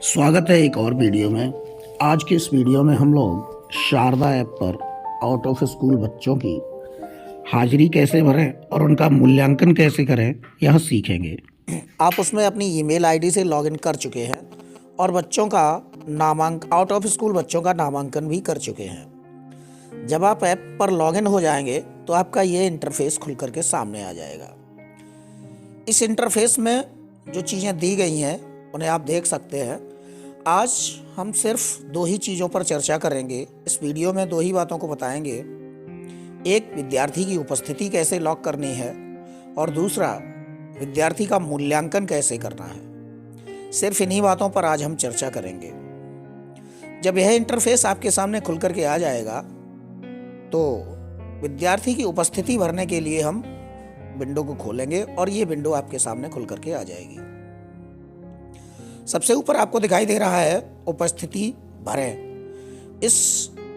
स्वागत है एक और वीडियो में। आज के इस वीडियो में हम लोग शारदा ऐप पर आउट ऑफ स्कूल बच्चों की हाजिरी कैसे भरें और उनका मूल्यांकन कैसे करें यह सीखेंगे। आप उसमें अपनी ईमेल आईडी से लॉगिन कर चुके हैं और बच्चों का आउट ऑफ स्कूल बच्चों का नामांकन भी कर चुके हैं। जब आप ऐप पर लॉगिन हो जाएंगे तो आपका ये इंटरफेस खुल करके सामने आ जाएगा। इस इंटरफेस में जो चीज़ें दी गई हैं उन्हें आप देख सकते हैं। आज हम सिर्फ दो ही चीज़ों पर चर्चा करेंगे। इस वीडियो में दो ही बातों को बताएंगे। एक, विद्यार्थी की उपस्थिति कैसे लॉक करनी है, और दूसरा, विद्यार्थी का मूल्यांकन कैसे करना है। सिर्फ इन्हीं बातों पर आज हम चर्चा करेंगे। जब यह इंटरफेस आपके सामने खुल करके आ जाएगा तो विद्यार्थी की उपस्थिति भरने के लिए हम विंडो को खोलेंगे और ये विंडो आपके सामने खुल करके आ जाएगी। सबसे ऊपर आपको दिखाई दे रहा है उपस्थिति भरें। इस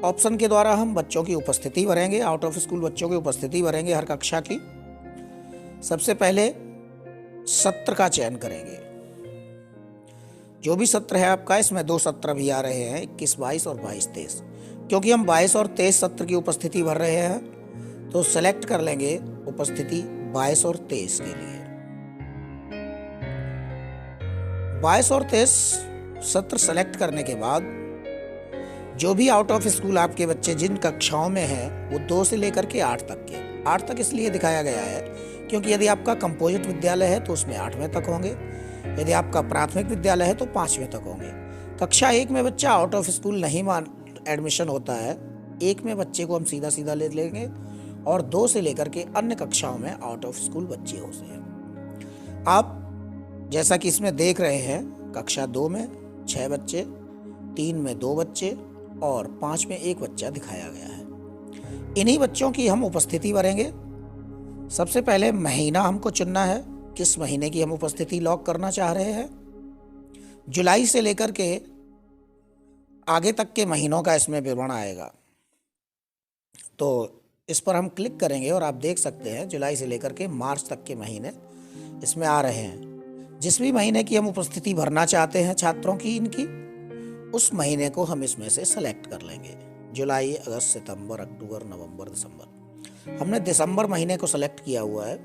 ऑप्शन के द्वारा हम बच्चों की उपस्थिति भरेंगे, आउट ऑफ स्कूल बच्चों की उपस्थिति भरेंगे हर कक्षा की। सबसे पहले सत्र का चयन करेंगे। जो भी सत्र है आपका, इसमें दो सत्र भी आ रहे हैं, 21-22 और 22-23। क्योंकि हम 22 और 23 सत्र की उपस्थिति भर रहे हैं तो सेलेक्ट कर लेंगे उपस्थिति 22 और 23 के लिए। 22 और 23 सत्र सेलेक्ट करने के बाद जो भी आउट ऑफ स्कूल आपके बच्चे जिन कक्षाओं में हैं वो 2 से लेकर के 8 तक के। 8 तक इसलिए दिखाया गया है क्योंकि यदि आपका कंपोजिट विद्यालय है तो उसमें 8वें तक होंगे, यदि आपका प्राथमिक विद्यालय है तो 5वें तक होंगे। कक्षा 1 में बच्चा आउट ऑफ स्कूल नहीं एडमिशन होता है, 1 में बच्चे को हम सीधा सीधा ले लेंगे और 2 से लेकर के अन्य कक्षाओं में आउट ऑफ स्कूल बच्चे होते हैं। आप जैसा कि इसमें देख रहे हैं, कक्षा 2 में 6 बच्चे, 3 में 2 बच्चे और 5 में 1 बच्चा दिखाया गया है। इन्हीं बच्चों की हम उपस्थिति भरेंगे। सबसे पहले महीना हमको चुनना है, किस महीने की हम उपस्थिति लॉक करना चाह रहे हैं। जुलाई से लेकर के आगे तक के महीनों का इसमें विवरण आएगा, तो इस पर हम क्लिक करेंगे और आप देख सकते हैं जुलाई से लेकर के मार्च तक के महीने इसमें आ रहे हैं। जिस भी महीने की हम उपस्थिति भरना चाहते हैं छात्रों की इनकी, उस महीने को हम इसमें से सेलेक्ट कर लेंगे। जुलाई, अगस्त, सितंबर, अक्टूबर, नवंबर, दिसंबर। हमने दिसंबर महीने को सेलेक्ट किया हुआ है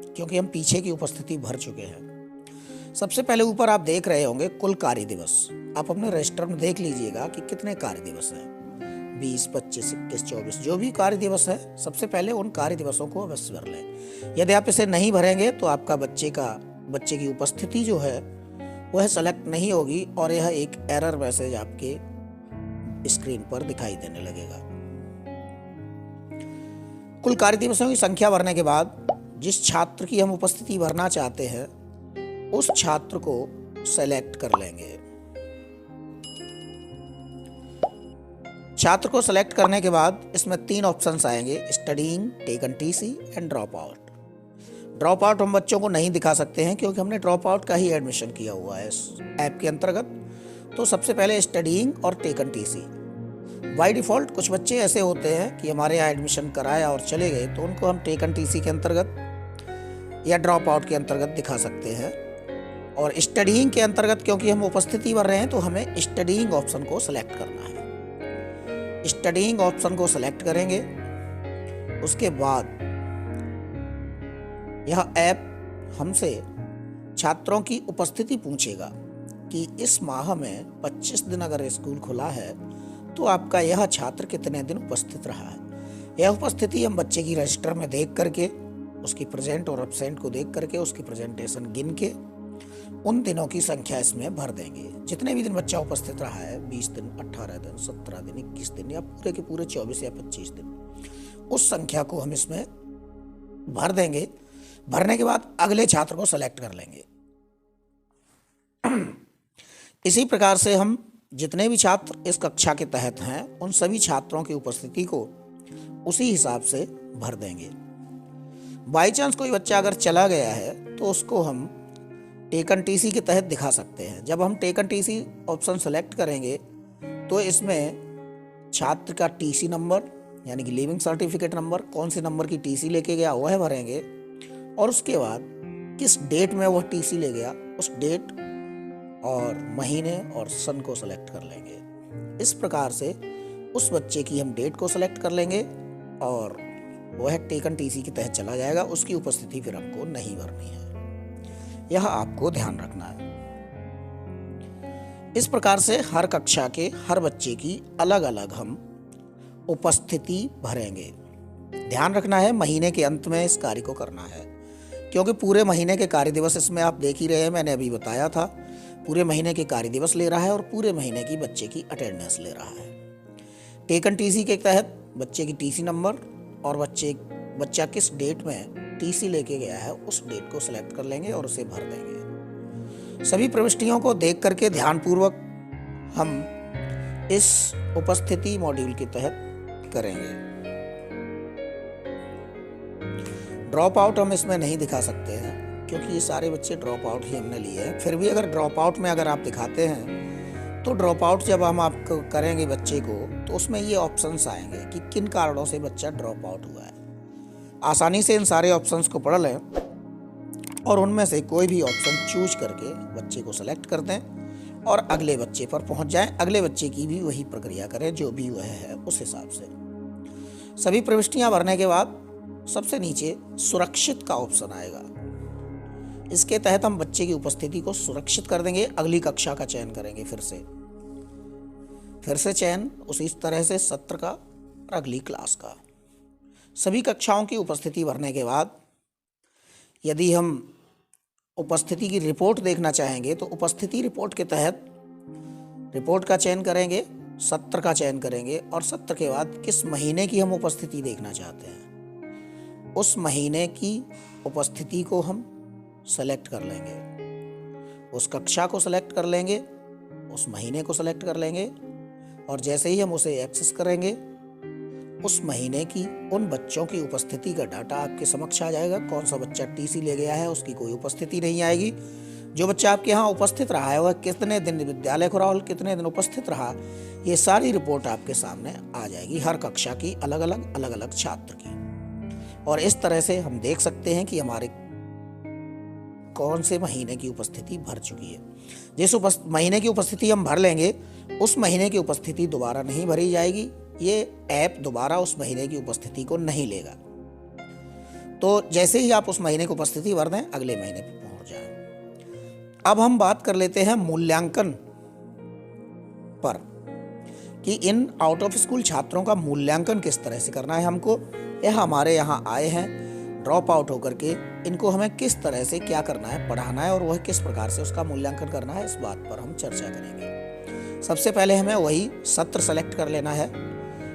क्योंकि हम पीछे की उपस्थिति भर चुके हैं। सबसे पहले ऊपर आप देख रहे होंगे कुल कार्य दिवस। आप अपने रजिस्टर में देख लीजिएगा कि कितने कार्य दिवस हैं, 20, 25, 21, 24। जो भी कार्य दिवस है सबसे पहले उन कार्य दिवसों को अवश्य भर लें। यदि आप इसे नहीं भरेंगे तो आपका बच्चे की उपस्थिति जो है वह सेलेक्ट नहीं होगी और यह एक एरर मैसेज आपके स्क्रीन पर दिखाई देने लगेगा। कुल कार्य दिवसों की संख्या भरने के बाद जिस छात्र की हम उपस्थिति भरना चाहते हैं उस छात्र को सेलेक्ट कर लेंगे। छात्र को सेलेक्ट करने के बाद इसमें 3 ऑप्शंस आएंगे, studying, taken TC and drop out. Drop out हम बच्चों को नहीं दिखा सकते हैं क्योंकि हमने ड्रॉप आउट का ही एडमिशन किया हुआ है इस ऐप के अंतर्गत। तो सबसे पहले स्टडीइंग और टेकन टीसी। बाय डिफ़ॉल्ट कुछ बच्चे ऐसे होते हैं कि हमारे यहाँ एडमिशन कराया और चले गए, तो उनको हम टेकन टीसी के अंतर्गत या ड्रॉप आउट के अंतर्गत दिखा सकते हैं। और स्टडीइंग के अंतर्गत क्योंकि हम उपस्थिति भर रहे हैं तो हमें स्टडीइंग ऑप्शन को सेलेक्ट करना है। स्टडीइंग ऑप्शन को सेलेक्ट करेंगे। उसके बाद यह ऐप हमसे छात्रों की उपस्थिति पूछेगा कि इस माह में 25 दिन अगर स्कूल खुला है तो आपका यह छात्र कितने दिन उपस्थित रहा है। यह उपस्थिति हम बच्चे की रजिस्टर में देख करके, उसकी प्रेजेंट और एब्सेंट को देख करके, उसकी प्रेजेंटेशन गिन के उन दिनों की संख्या इसमें भर देंगे। जितने भी दिन बच्चा उपस्थित रहा है, 20 दिन, 18 दिन, 17 दिन, 21 दिन या पूरे के पूरे 24 या 25 दिन, उस संख्या को हम इसमें भर देंगे। भरने के बाद अगले छात्र को सेलेक्ट कर लेंगे। इसी प्रकार से हम जितने भी छात्र इस कक्षा के तहत हैं उन सभी छात्रों की उपस्थिति को उसी हिसाब से भर देंगे। बाई चांस कोई बच्चा अगर चला गया है तो उसको हम टेकन टीसी के तहत दिखा सकते हैं। जब हम टेकन टीसी ऑप्शन सेलेक्ट करेंगे तो इसमें छात्र का टीसी नंबर यानी कि लिविंग सर्टिफिकेट नंबर, कौन से नंबर की टीसी लेके गया वह भरेंगे और उसके बाद किस डेट में वह टीसी ले गया उस डेट और महीने और सन को सेलेक्ट कर लेंगे। इस प्रकार से उस बच्चे की हम डेट को सेलेक्ट कर लेंगे और वह टेकन टीसी के तहत चला जाएगा। उसकी उपस्थिति फिर हमको नहीं भरनी है, यह आपको ध्यान रखना है। इस प्रकार से हर कक्षा के हर बच्चे की अलग अलग हम उपस्थिति भरेंगे। ध्यान रखना है महीने के अंत में इस कार्य को करना है, क्योंकि पूरे महीने के कार्य दिवस इसमें आप देख ही रहे हैं, मैंने अभी बताया था। पूरे महीने के कार्य दिवस ले रहा है और पूरे महीने की बच्चे की अटेंडेंस ले रहा है। टेकन टीसी के तहत बच्चे की टीसी नंबर और बच्चा किस डेट में टीसी लेके गया है उस डेट को सिलेक्ट कर लेंगे और उसे भर देंगे। सभी प्रविष्टियों को देख करके ध्यानपूर्वक हम इस उपस्थिति मॉड्यूल के तहत करेंगे। ड्रॉप आउट हम इसमें नहीं दिखा सकते हैं, क्योंकि ये सारे बच्चे ड्रॉप आउट ही हमने लिए हैं। फिर भी अगर ड्रॉप आउट में अगर आप दिखाते हैं तो ड्रॉप आउट जब हम आपको करेंगे बच्चे को, तो उसमें ये ऑप्शंस आएंगे कि किन कारणों से बच्चा ड्रॉप आउट हुआ है। आसानी से इन सारे ऑप्शंस को पढ़ लें और उनमें से कोई भी ऑप्शन चूज करके बच्चे को सेलेक्ट कर दें और अगले बच्चे पर पहुंच जाएं। अगले बच्चे की भी वही प्रक्रिया करें जो भी वह है उस हिसाब से। सभी प्रविष्टियां भरने के बाद सबसे नीचे सुरक्षित का ऑप्शन आएगा। इसके तहत हम बच्चे की उपस्थिति को सुरक्षित कर देंगे। अगली कक्षा का चयन करेंगे, फिर से चयन उसी तरह से सत्र का और अगली क्लास का। सभी कक्षाओं की उपस्थिति भरने के बाद यदि हम उपस्थिति की रिपोर्ट देखना चाहेंगे तो उपस्थिति रिपोर्ट के तहत रिपोर्ट का चयन करेंगे, सत्र का चयन करेंगे और सत्र के बाद किस महीने की हम उपस्थिति देखना चाहते हैं उस महीने की उपस्थिति को हम सेलेक्ट कर लेंगे। उस कक्षा को सेलेक्ट कर लेंगे, उस महीने को सेलेक्ट कर लेंगे और जैसे ही हम उसे एक्सेस करेंगे उस महीने की उन बच्चों की उपस्थिति का डाटा आपके समक्ष आ जाएगा। कौन सा बच्चा टीसी ले गया है उसकी कोई उपस्थिति नहीं आएगी। जो बच्चा आपके यहाँ उपस्थित रहा है वह कितने दिन विद्यालय को रहा और कितने दिन उपस्थित रहा, ये सारी रिपोर्ट आपके सामने आ जाएगी, हर कक्षा की अलग अलग छात्र की। और इस तरह से हम देख सकते हैं कि हमारे कौन से महीने की उपस्थिति भर चुकी है। जिस महीने की उपस्थिति हम भर लेंगे उस महीने की उपस्थिति दोबारा नहीं भरी जाएगी। ये ऐप दोबारा उस महीने की उपस्थिति को नहीं लेगा। तो जैसे ही आप उस महीने की उपस्थिति भर दें अगले महीने पर पहुंच जाएं। अब हम बात कर लेते हैं मूल्यांकन पर कि इन आउट ऑफ स्कूल छात्रों का मूल्यांकन किस तरह से करना है हमको। यह हमारे यहाँ आए हैं ड्रॉप आउट होकर के, इनको हमें किस तरह से क्या करना है, पढ़ाना है और वह किस प्रकार से उसका मूल्यांकन करना है, इस बात पर हम चर्चा करेंगे। सबसे पहले हमें वही सत्र सेलेक्ट कर लेना है।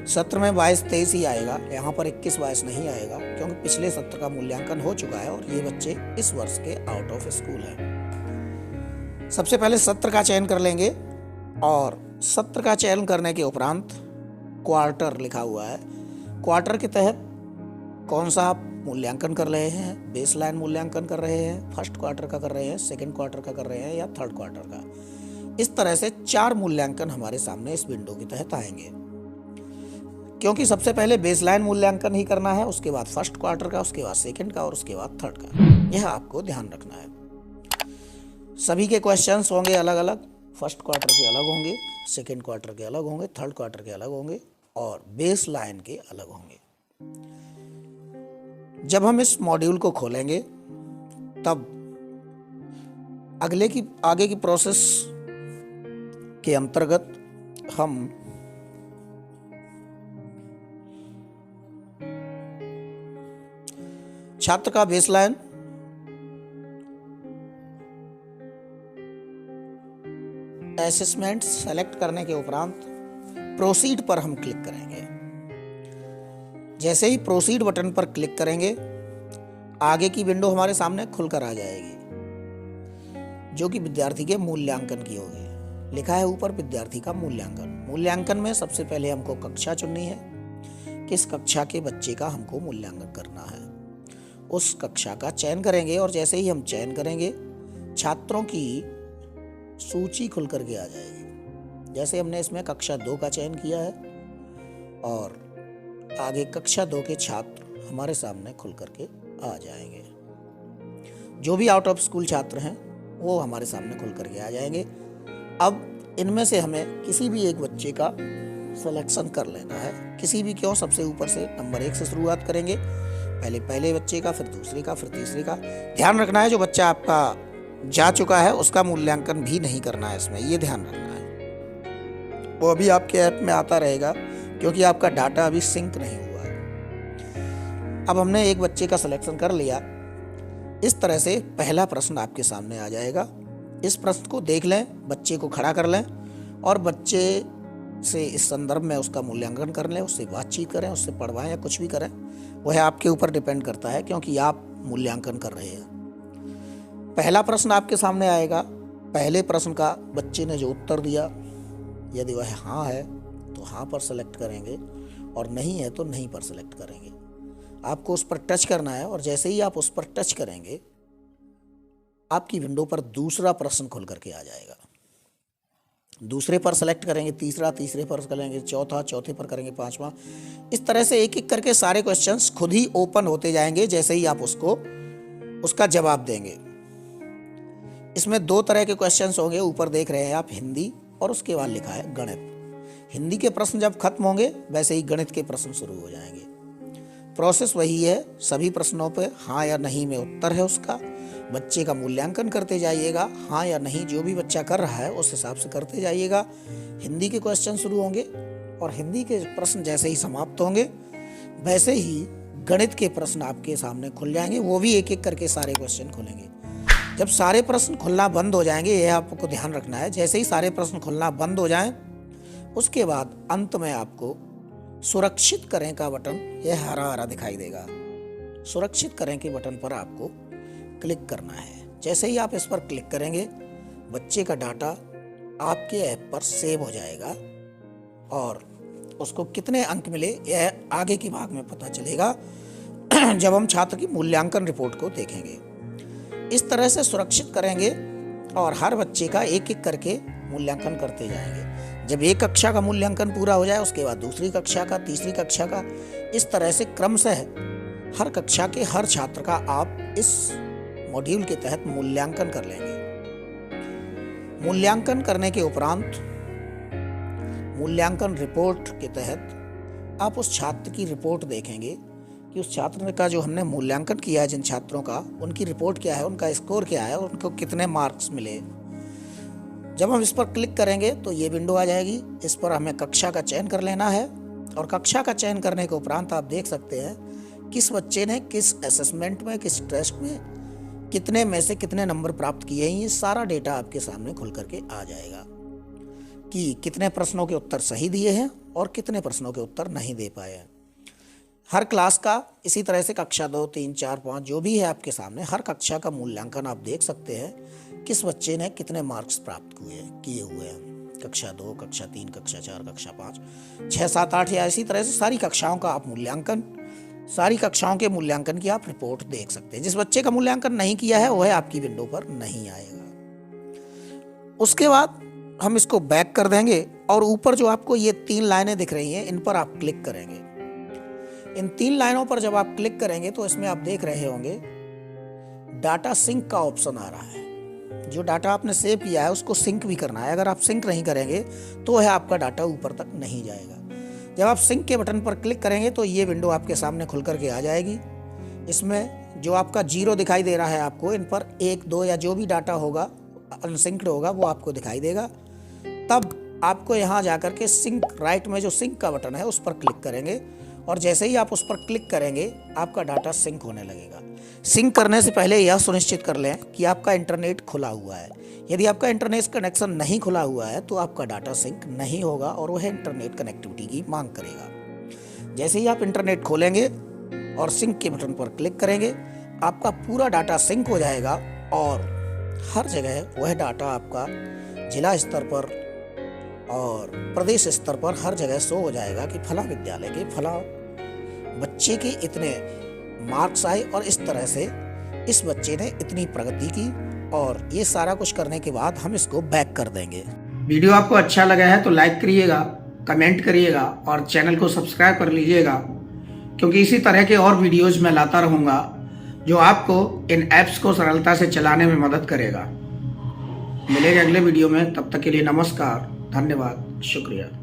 सत्र में 22-23 ही आएगा, यहाँ पर 21-22 नहीं आएगा, क्योंकि पिछले सत्र का मूल्यांकन हो चुका है और ये बच्चे इस वर्ष के आउट ऑफ स्कूल हैं। सबसे पहले सत्र का चयन कर लेंगे और सत्र का चयन करने के उपरांत क्वार्टर लिखा हुआ है, क्वार्टर के तहत कौन सा आप मूल्यांकन कर रहे हैं। बेस लाइन मूल्यांकन कर रहे हैं, फर्स्ट क्वार्टर का कर रहे हैं, सेकंड क्वार्टर का कर रहे हैं या थर्ड क्वार्टर का। इस तरह से 4 मूल्यांकन हमारे सामने इस विंडो के तहत आएंगे, क्योंकि सबसे पहले बेस लाइन मूल्यांकन ही करना है, उसके बाद फर्स्ट क्वार्टर का, उसके बाद सेकंड का और उसके बाद थर्ड का। यह आपको ध्यान रखना है। सभी के क्वेश्चंस होंगे अलग अलग, फर्स्ट क्वार्टर के अलग होंगे, सेकंड क्वार्टर के अलग होंगे, थर्ड क्वार्टर के अलग होंगे और बेस लाइन के अलग होंगे। जब हम इस मॉड्यूल को खोलेंगे तब आगे की प्रोसेस के अंतर्गत हम छात्र का बेसलाइन, असेसमेंट सेलेक्ट करने के उपरांत प्रोसीड पर हम क्लिक करेंगे। जैसे ही प्रोसीड बटन पर क्लिक करेंगे आगे की विंडो हमारे सामने खुलकर आ जाएगी, जो कि विद्यार्थी के मूल्यांकन की होगी। लिखा है ऊपर विद्यार्थी का मूल्यांकन। मूल्यांकन में सबसे पहले हमको कक्षा चुननी है, किस कक्षा के बच्चे का हमको मूल्यांकन करना है। उस कक्षा का चयन करेंगे और जैसे ही हम चयन करेंगे छात्रों की सूची खुल करके आ जाएगी। जैसे हमने इसमें कक्षा 2 का चयन किया है और आगे कक्षा 2 के छात्र हमारे सामने खुल करके आ जाएंगे। जो भी आउट ऑफ स्कूल छात्र हैं वो हमारे सामने खुल करके आ जाएंगे। अब इनमें से हमें किसी भी एक बच्चे का सिलेक्शन कर लेना है। किसी भी क्यों, सबसे ऊपर से नंबर 1 से शुरुआत करेंगे। पहले बच्चे का, फिर दूसरे का, फिर तीसरे का। ध्यान रखना है जो बच्चा आपका जा चुका है उसका मूल्यांकन भी नहीं करना है इसमें, ये ध्यान रखना है। वो अभी आपके ऐप में आता रहेगा क्योंकि आपका डाटा अभी सिंक नहीं हुआ है। अब हमने एक बच्चे का सिलेक्शन कर लिया। इस तरह से पहला प्रश्न आपके सामने आ जाएगा। इस प्रश्न को देख लें, बच्चे को खड़ा कर लें और बच्चे से इस संदर्भ में उसका मूल्यांकन कर लें, उससे बातचीत करें, उससे पढ़वाएं या कुछ भी करें, वह आपके ऊपर डिपेंड करता है क्योंकि आप मूल्यांकन कर रहे हैं। पहला प्रश्न आपके सामने आएगा। पहले प्रश्न का बच्चे ने जो उत्तर दिया, यदि वह हाँ है तो हाँ पर सेलेक्ट करेंगे और नहीं है तो नहीं पर सेलेक्ट करेंगे। आपको उस पर टच करना है और जैसे ही आप उस पर टच करेंगे आपकी विंडो पर दूसरा प्रश्न खुल करके आ जाएगा। दूसरे पर सेलेक्ट करेंगे, तीसरे पर करेंगे, चौथे पर करेंगे, 5वां। इस तरह से एक एक करके सारे क्वेश्चंस खुद ही ओपन होते जाएंगे जैसे ही आप उसका जवाब देंगे। इसमें 2 तरह के क्वेश्चंस होंगे, ऊपर देख रहे हैं आप, हिंदी और उसके बाद लिखा है गणित। हिंदी के प्रश्न जब खत्म होंगे वैसे ही गणित के प्रश्न शुरू हो जाएंगे। प्रोसेस वही है, सभी प्रश्नों पे हाँ या नहीं में उत्तर है उसका। बच्चे का मूल्यांकन करते जाइएगा, हाँ या नहीं जो भी बच्चा कर रहा है उस हिसाब से करते जाइएगा। हिंदी के क्वेश्चन शुरू होंगे और हिंदी के प्रश्न जैसे ही समाप्त होंगे वैसे ही गणित के प्रश्न आपके सामने खुल जाएंगे। वो भी एक एक करके सारे क्वेश्चन खुलेंगे। जब सारे प्रश्न खुलना बंद हो जाएंगे, यह आपको ध्यान रखना है, जैसे ही सारे प्रश्न खुलना बंद हो जाएं उसके बाद अंत में आपको सुरक्षित करें का बटन, यह हरा दिखाई देगा। सुरक्षित करें के बटन पर आपको क्लिक करना है। जैसे ही आप इस पर क्लिक करेंगे बच्चे का डाटा आपके ऐप पर सेव हो जाएगा और उसको कितने अंक मिले यह आगे के भाग में पता चलेगा जब हम छात्र की मूल्यांकन रिपोर्ट को देखेंगे। इस तरह से सुरक्षित करेंगे और हर बच्चे का एक एक करके मूल्यांकन करते जाएंगे। जब एक कक्षा का मूल्यांकन पूरा हो जाए उसके बाद दूसरी कक्षा का, तीसरी कक्षा का, इस तरह से क्रमशः हर कक्षा के हर छात्र का आप इस मॉड्यूल के तहत मूल्यांकन कर लेंगे। मूल्यांकन करने के उपरांत मूल्यांकन रिपोर्ट के तहत आप उस छात्र की रिपोर्ट देखेंगे कि उस छात्र का जो हमने मूल्यांकन किया है, जिन छात्रों का, उनकी रिपोर्ट क्या है, उनका स्कोर क्या है, उनको कितने मार्क्स मिले। जब हम इस पर क्लिक करेंगे तो ये विंडो आ जाएगी। इस पर हमें कक्षा का चयन कर लेना है और कक्षा का चयन करने के उपरांत आप देख सकते हैं किस बच्चे ने किस असेसमेंट में, किस टेस्ट में कितने में से कितने नंबर प्राप्त किए हैं। ये सारा डेटा आपके सामने खुल करके आ जाएगा कि कितने प्रश्नों के उत्तर सही दिए हैं और कितने प्रश्नों के उत्तर नहीं दे पाए हैं। हर क्लास का इसी तरह से कक्षा 2, 3, 4, 5 जो भी है आपके सामने, हर कक्षा का मूल्यांकन आप देख सकते हैं किस बच्चे ने कितने मार्क्स प्राप्त किए हुए हैं। कक्षा 2, कक्षा 3, कक्षा 4, कक्षा 5, 6, 7, 8 या इसी तरह से सारी कक्षाओं का आप सारी कक्षाओं के मूल्यांकन की आप रिपोर्ट देख सकते हैं। जिस बच्चे का मूल्यांकन नहीं किया है वह आपकी विंडो पर नहीं आएगा। उसके बाद हम इसको बैक कर देंगे और ऊपर जो आपको ये 3 लाइनें दिख रही हैं इन पर आप क्लिक करेंगे। इन 3 लाइनों पर जब आप क्लिक करेंगे तो इसमें आप देख रहे होंगे डाटा सिंक का ऑप्शन आ रहा है। जो डाटा आपने सेव किया है उसको सिंक भी करना है। अगर आप सिंक नहीं करेंगे तो वह आपका डाटा ऊपर तक नहीं जाएगा। जब आप सिंक के बटन पर क्लिक करेंगे तो ये विंडो आपके सामने खुल करके आ जाएगी। इसमें जो आपका 0 दिखाई दे रहा है आपको, इन पर 1, 2 या जो भी डाटा होगा अनसिंक्ड होगा वो आपको दिखाई देगा। तब आपको यहाँ जाकर के सिंक, राइट में जो सिंक का बटन है उस पर क्लिक करेंगे और जैसे ही आप उस पर क्लिक करेंगे आपका डाटा सिंक होने लगेगा। सिंक करने से पहले यह सुनिश्चित कर लें कि आपका इंटरनेट खुला हुआ है। यदि आपका इंटरनेट कनेक्शन नहीं खुला हुआ है तो आपका डाटा सिंक नहीं होगा और वह इंटरनेट कनेक्टिविटी की मांग करेगा। जैसे ही आप इंटरनेट खोलेंगे और सिंक के बटन पर क्लिक करेंगे आपका पूरा डाटा सिंक हो जाएगा और हर जगह वह डाटा आपका जिला स्तर पर और प्रदेश स्तर पर हर जगह शो हो जाएगा कि फला विद्यालय के फला बच्चे के इतने मार्क्स आए और इस तरह से इस बच्चे ने इतनी प्रगति की। और ये सारा कुछ करने के बाद हम इसको बैक कर देंगे। वीडियो आपको अच्छा लगा है तो लाइक करिएगा, कमेंट करिएगा और चैनल को सब्सक्राइब कर लीजिएगा, क्योंकि इसी तरह के और वीडियोज मैं लाता रहूँगा जो आपको इन ऐप्स को सरलता से चलाने में मदद करेगा। मिलेंगे अगले वीडियो में, तब तक के लिए नमस्कार, धन्यवाद, शुक्रिया।